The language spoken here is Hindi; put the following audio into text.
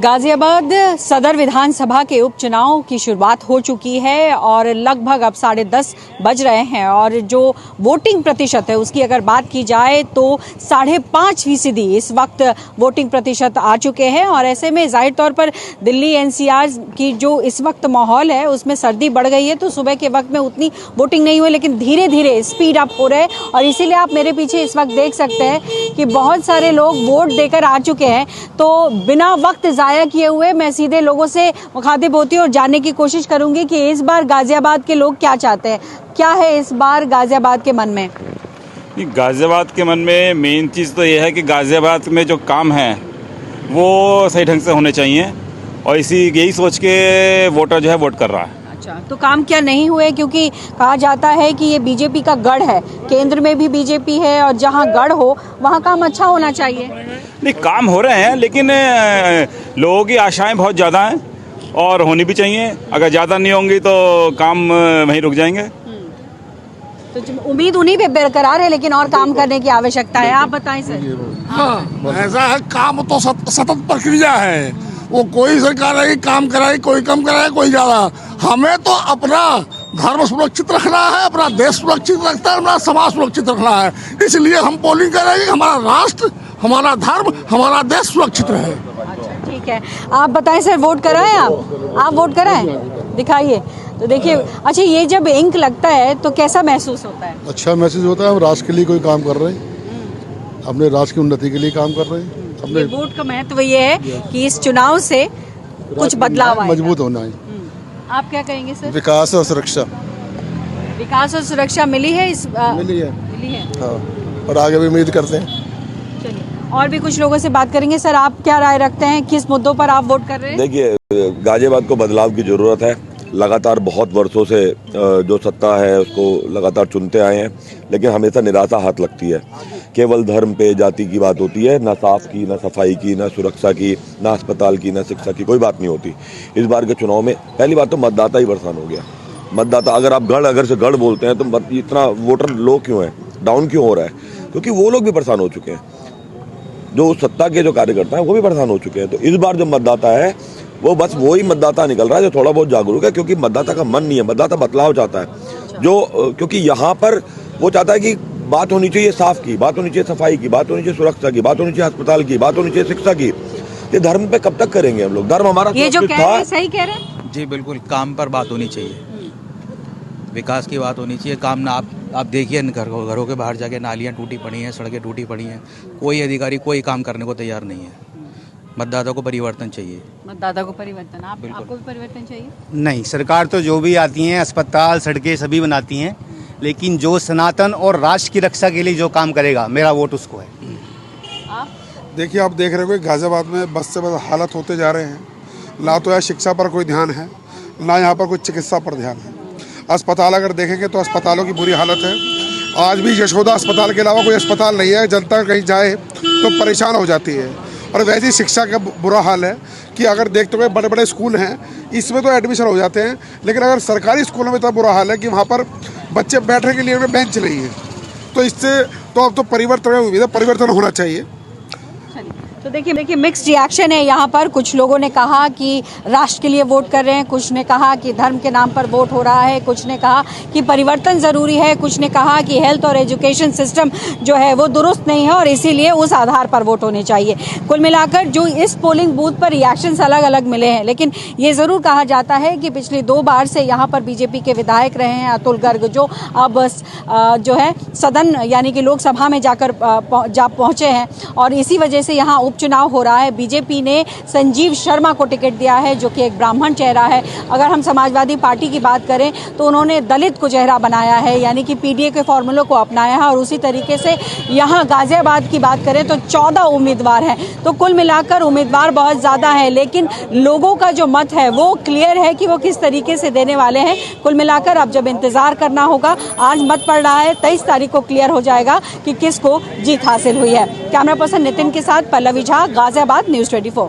गाजियाबाद सदर विधानसभा के उपचुनाव की शुरुआत हो चुकी है और लगभग अब 10:30 बज रहे हैं और जो वोटिंग प्रतिशत है उसकी अगर बात की जाए तो 5.5% इस वक्त वोटिंग प्रतिशत आ चुके हैं। और ऐसे में जाहिर तौर पर दिल्ली एनसीआर की जो इस वक्त माहौल है उसमें सर्दी बढ़ गई है, तो सुबह के वक्त में उतनी वोटिंग नहीं हुई, लेकिन धीरे धीरे स्पीड अप हो रहे हैं। और इसीलिए आप मेरे पीछे इस वक्त देख सकते हैं कि बहुत सारे लोग वोट देकर आ चुके हैं। तो बिना वक्त जाया किए हुए मैं सीधे लोगों से मुखातिब होती हूँ और जानने की कोशिश करूंगी कि इस बार गाजियाबाद के लोग क्या चाहते हैं, क्या है इस बार गाजियाबाद के मन में। गाजियाबाद के मन में मेन चीज़ तो ये है कि गाजियाबाद में जो काम है वो सही ढंग से होने चाहिए और यही सोच के वोटर जो है वोट कर रहा है। अच्छा, तो काम क्या नहीं हुए? क्योंकि कहा जाता है कि ये बीजेपी का गढ़ है, केंद्र में भी बीजेपी है और जहां गढ़ हो वहां काम अच्छा होना चाहिए। नहीं, काम हो रहे हैं लेकिन लोगों की आशाएं बहुत ज़्यादा हैं और होनी भी चाहिए। अगर ज़्यादा नहीं होंगी तो काम वहीं रुक जाएंगे। तो उम्मीद उन्हीं पे बरकरार है, लेकिन और काम करने की आवश्यकता है। आप बताएं सर। हाँ, ऐसा है, काम तो सतत प्रक्रिया है। वो कोई सरकार है काम कराए, कोई कम कराए, कोई ज्यादा। हमें तो अपना धर्म सुरक्षित रखना है, अपना देश सुरक्षित रखना है, अपना समाज सुरक्षित रखना है। इसलिए हम पोलिंग करेंगे, हमारा राष्ट्र, हमारा धर्म, हमारा देश सुरक्षित रहे। अच्छा, ठीक है। आप बताएं सर, वोट कराएं? आप वोट कराएं, दिखाइए। तो देखिए, अच्छा, ये जब इंक लगता है तो कैसा महसूस होता है? अच्छा महसूस होता है। हम राष्ट्र के लिए कोई काम कर रहे हैं, अपने राष्ट्र की उन्नति के लिए काम कर रहे हैं। ये वोट का महत्व ये है कि इस चुनाव से कुछ बदलाव आएगा, मजबूत होना है। आप क्या कहेंगे सर? विकास और सुरक्षा। विकास और सुरक्षा मिली है मिली है हाँ, और आगे भी उम्मीद करते हैं। चलिए, और भी कुछ लोगों से बात करेंगे। सर, आप क्या राय रखते हैं, किस मुद्दों पर आप वोट कर रहे हैं? देखिए, गाजियाबाद को बदलाव की जरूरत है। लगातार बहुत वर्षों से जो सत्ता है उसको लगातार चुनते आए हैं, लेकिन हमेशा निराशा हाथ लगती है। केवल धर्म पे, जाति की बात होती है, ना साफ की, ना सफाई की, ना सुरक्षा की, ना अस्पताल की, ना शिक्षा की, कोई बात नहीं होती। इस बार के चुनाव में पहली बात तो मतदाता ही परेशान हो गया। मतदाता, अगर आप अगर से गढ़ बोलते हैं तो इतना वोटर लो क्यों है, डाउन क्यों हो रहा है? क्योंकि वो लोग भी परेशान हो चुके हैं, जो सत्ता के जो कार्यकर्ता हैं वो भी परेशान हो चुके हैं। तो इस बार जो मतदाता है वो बस वही मतदाता निकल रहा है जो थोड़ा बहुत जागरूक है, क्योंकि मतदाता का मन नहीं है, मतदाता बदलाव चाहता है। क्योंकि यहाँ पर वो चाहता है कि बात होनी चाहिए साफ की, बात होनी चाहिए सफाई की, बात होनी चाहिए सुरक्षा की, बात होनी चाहिए अस्पताल की, बात होनी चाहिए शिक्षा की। ये धर्म पे कब तक करेंगे हम लोग? धर्म हमारा ये जो कह रहे हैं सही कह रहे हैं जी, बिल्कुल काम पर बात होनी चाहिए, विकास की बात होनी चाहिए। काम ना आप देखिए, घरों के बाहर जाके नालियाँ टूटी पड़ी हैं, सड़कें टूटी पड़ी हैं, कोई अधिकारी कोई काम करने को तैयार नहीं है। मतदाता को परिवर्तन चाहिए। मतदाता को परिवर्तन, आपको भी परिवर्तन चाहिए? नहीं, सरकार तो जो भी आती हैं, अस्पताल, सड़कें सभी बनाती हैं, लेकिन जो सनातन और राष्ट्र की रक्षा के लिए जो काम करेगा, मेरा वोट उसको है। आप देखिए, आप देख रहे हो कि गाजियाबाद में बस से बस हालत होते जा रहे हैं। ना तो यहाँ शिक्षा पर कोई ध्यान है, ना यहाँ पर कोई चिकित्सा पर ध्यान है। अस्पताल अगर देखेंगे तो अस्पतालों की बुरी हालत है। आज भी यशोदा अस्पताल के अलावा कोई अस्पताल नहीं है। जनता कहीं जाए तो परेशान हो जाती है। और वैसे ही शिक्षा का बुरा हाल है कि अगर देखते हुए बड़े बड़े स्कूल हैं, इसमें तो एडमिशन हो जाते हैं, लेकिन अगर सरकारी स्कूलों में इतना बुरा हाल है कि वहाँ पर बच्चे बैठने के लिए बेंच नहीं है। तो इससे तो अब तो परिवर्तन, उम्मीद है परिवर्तन होना चाहिए। तो देखिए मिक्स्ड रिएक्शन है यहाँ पर। कुछ लोगों ने कहा कि राष्ट्र के लिए वोट कर रहे हैं, कुछ ने कहा कि धर्म के नाम पर वोट हो रहा है, कुछ ने कहा कि परिवर्तन ज़रूरी है, कुछ ने कहा कि हेल्थ और एजुकेशन सिस्टम जो है वो दुरुस्त नहीं है और इसीलिए उस आधार पर वोट होने चाहिए। कुल मिलाकर जो इस पोलिंग बूथ पर रिएक्शंस अलग अलग मिले हैं, लेकिन ये ज़रूर कहा जाता है कि पिछली 2 बार से यहाँ पर बीजेपी के विधायक रहे हैं अतुल गर्ग, जो अब जो है सदन यानी कि लोकसभा में जाकर पहुँचे हैं और इसी वजह से यहाँ उपचुनाव हो रहा है। बीजेपी ने संजीव शर्मा को टिकट दिया है, जो कि एक ब्राह्मण चेहरा है। अगर हम समाजवादी पार्टी की बात करें तो उन्होंने दलित को चेहरा बनाया है, यानी कि पीडीए के फॉर्मूलों को अपनाया है। और उसी तरीके से यहाँ गाजियाबाद की बात करें तो 14 उम्मीदवार हैं। तो कुल मिलाकर उम्मीदवार बहुत ज़्यादा है, लेकिन लोगों का जो मत है वो क्लियर है कि वो किस तरीके से देने वाले हैं। कुल मिलाकर अब जब इंतजार करना होगा, आज मत पड़ रहा है, 23 तारीख को क्लियर हो जाएगा कि किसको जीत हासिल हुई है। कैमरा पर्सन नितिन के साथ पल्लवी झा, गाजियाबाद, न्यूज़ 24।